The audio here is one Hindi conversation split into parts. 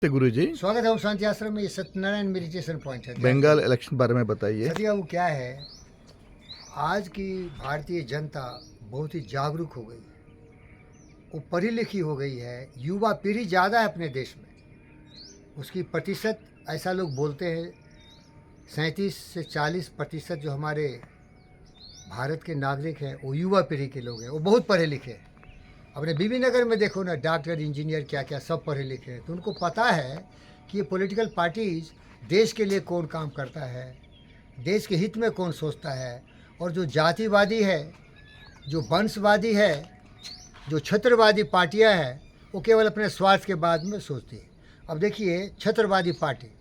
गुरुजी, स्वागत है। शांति आश्रम में ये सत्यनारायण मेडिटेशन पॉइंट है। बंगाल इलेक्शन बारे में बताइए। सतिया वो क्या है, आज की भारतीय जनता बहुत ही जागरूक हो गई है, वो पढ़ी लिखी हो गई है, युवा पीढ़ी ज़्यादा है अपने देश में। उसकी प्रतिशत ऐसा लोग बोलते हैं 37 से 40% जो हमारे भारत के नागरिक हैं वो युवा पीढ़ी के लोग हैं, वो बहुत पढ़े लिखे हैं। अपने बीबी नगर में देखो ना, डॉक्टर इंजीनियर क्या क्या सब पढ़े लिखे हैं, तो उनको पता है कि ये पॉलिटिकल पार्टीज देश के लिए कौन काम करता है, देश के हित में कौन सोचता है। और जो जातिवादी है, जो वंशवादी है, जो छत्रवादी पार्टियां हैं, वो केवल अपने स्वार्थ के बाद में सोचती है। अब देखिए, छत्रवादी पार्टी,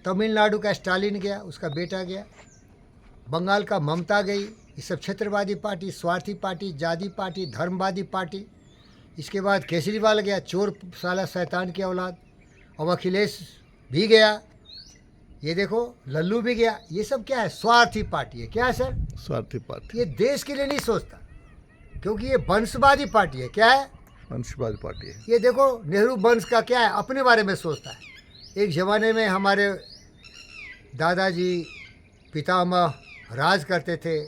तमिलनाडु का स्टालिन गया, उसका बेटा गया, बंगाल का ममता गई, ये सब छत्रवादी पार्टी, स्वार्थी पार्टी, जाति पार्टी, धर्मवादी पार्टी। इसके बाद केजरीवाल गया, चोर साला शैतान की औलाद। अब अखिलेश भी गया, ये देखो लल्लू भी गया। ये सब क्या है? स्वार्थी पार्टी है। क्या है सर? स्वार्थी पार्टी। ये देश के लिए नहीं सोचता, क्योंकि ये वंशवादी पार्टी है। क्या है? वंशवादी पार्टी है। ये देखो, नेहरू वंश का क्या है, अपने बारे में सोचता है। एक ज़माने में हमारे दादाजी पितामह राज करते थे,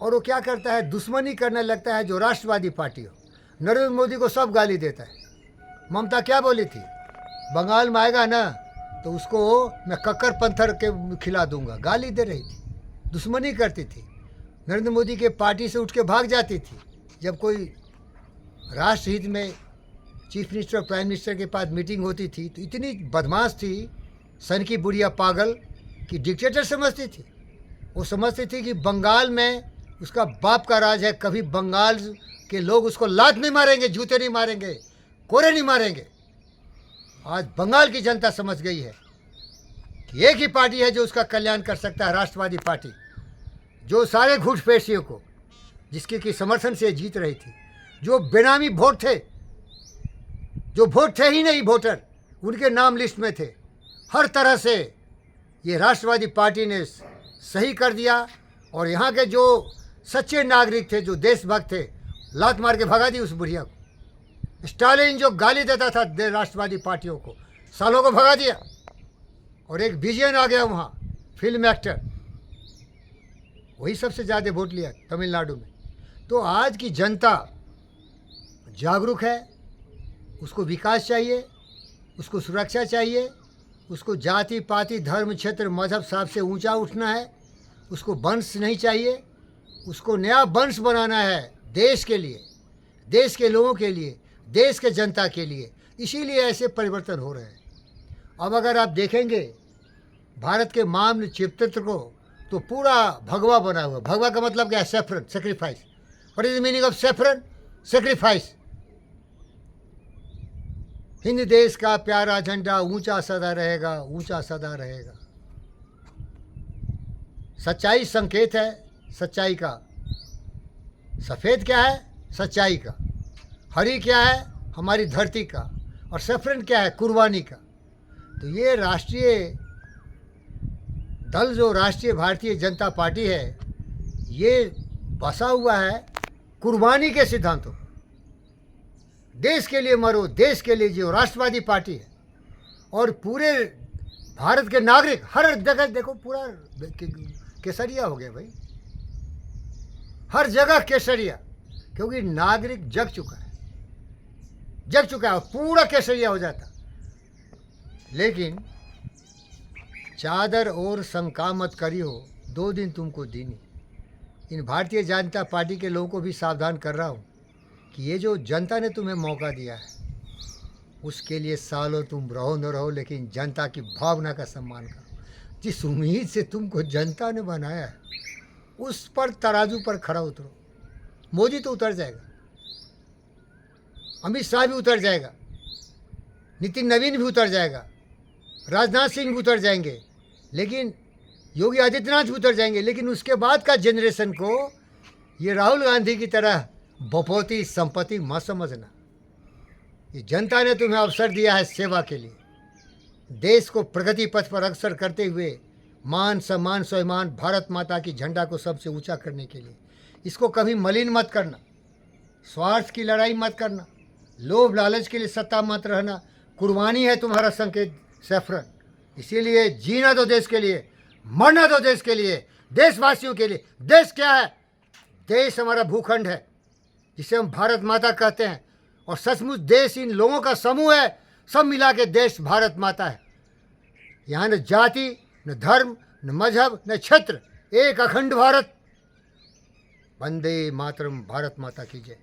और वो क्या करता है, दुश्मनी करने लगता है जो राष्ट्रवादी पार्टी हो। नरेंद्र मोदी को सब गाली देता है। ममता क्या बोली थी, बंगाल में आएगा ना तो उसको मैं कक्कर पत्थर के खिला दूंगा, गाली दे रही थी, दुश्मनी करती थी। नरेंद्र मोदी के पार्टी से उठ के भाग जाती थी। जब कोई राष्ट्रहित में चीफ मिनिस्टर और प्राइम मिनिस्टर के पास मीटिंग होती थी तो इतनी बदमाश थी, सन की बुढ़िया पागल, कि डिक्टेटर समझती थी। वो समझती थी कि बंगाल में उसका बाप का राज है, कभी बंगाल के लोग उसको लात नहीं मारेंगे, जूते नहीं मारेंगे, कोरे नहीं मारेंगे। आज बंगाल की जनता समझ गई है कि एक ही पार्टी है जो उसका कल्याण कर सकता है, राष्ट्रवादी पार्टी, जो सारे घूसपैठियों को, जिसके की समर्थन से जीत रही थी, जो बेनामी वोट थे, जो वोट थे ही नहीं, वोटर उनके नाम लिस्ट में थे, हर तरह से ये राष्ट्रवादी पार्टी ने सही कर दिया। और यहाँ के जो सच्चे नागरिक थे, जो देशभक्त थे, लात मार के भगा दी उस बुढ़िया को। स्टालिन जो गाली देता था राष्ट्रवादी पार्टियों को, सालों को भगा दिया। और एक विजयन आ गया वहाँ, फिल्म एक्टर, वही सबसे ज़्यादा वोट लिया तमिलनाडु में। तो आज की जनता जागरूक है, उसको विकास चाहिए, उसको सुरक्षा चाहिए, उसको जाति पाति धर्म क्षेत्र मजहब साहब से ऊंचा उठना है, उसको वंश नहीं चाहिए, उसको नया वंश बनाना है देश के लिए, देश के लोगों के लिए, देश के जनता के लिए। इसीलिए ऐसे परिवर्तन हो रहे हैं। अब अगर आप देखेंगे भारत के मामले चित्रत्र को, तो पूरा भगवा बना हुआ। भगवा का मतलब क्या है? Saffron, sacrifice. What is the meaning of saffron? Sacrifice. Hind देश का प्यारा झंडा ऊंचा सदा रहेगा, ऊंचा सदा रहेगा। सच्चाई संकेत है सच्चाई का। सफ़ेद क्या है? सच्चाई का। हरी क्या है? हमारी धरती का। और सफरन क्या है? कुर्बानी का। तो ये राष्ट्रीय दल, जो राष्ट्रीय भारतीय जनता पार्टी है, ये बसा हुआ है कुर्बानी के सिद्धांतों। देश के लिए मरो, देश के लिए जियो, राष्ट्रवादी पार्टी है। और पूरे भारत के नागरिक हर जगह देखो, पूरा केसरिया हो गया भाई, हर जगह केसरिया, क्योंकि नागरिक जग चुका है, जग चुका है, पूरा केसरिया हो जाता। लेकिन चादर और शंका मत करी हो, 2 दिन तुमको दीनी। इन भारतीय जनता पार्टी के लोगों को भी सावधान कर रहा हूँ कि ये जो जनता ने तुम्हें मौका दिया है, उसके लिए सालों तुम रहो न रहो, लेकिन जनता की भावना का सम्मान करो। जिस उम्मीद से तुमको जनता ने बनाया है, उस पर तराजू पर खड़ा उतरो। मोदी तो उतर जाएगा, अमित शाह भी उतर जाएगा, नितिन नवीन भी उतर जाएगा, राजनाथ सिंह भी उतर जाएंगे, लेकिन योगी आदित्यनाथ भी उतर जाएंगे। लेकिन उसके बाद का जनरेशन को ये राहुल गांधी की तरह बपौती संपत्ति मत समझना। ये जनता ने तुम्हें अवसर दिया है सेवा के लिए, देश को प्रगति पथ पर अग्रसर करते हुए मान सम्मान स्वाभिमान भारत माता की झंडा को सबसे ऊंचा करने के लिए। इसको कभी मलिन मत करना, स्वार्थ की लड़ाई मत करना, लोभ लालच के लिए सत्ता मत रहना। कुर्बानी है तुम्हारा संकेत सैफरन। इसीलिए जीना तो देश के लिए, मरना तो देश के लिए, देशवासियों के लिए। देश क्या है? देश हमारा भूखंड है जिसे हम भारत माता कहते हैं, और सचमुच देश इन लोगों का समूह है। सब मिला के देश भारत माता है। यहाँ न जाति, न धर्म, न मजहब, न क्षेत्र, एक अखंड भारत। वंदे मातरम। भारत माता की जय।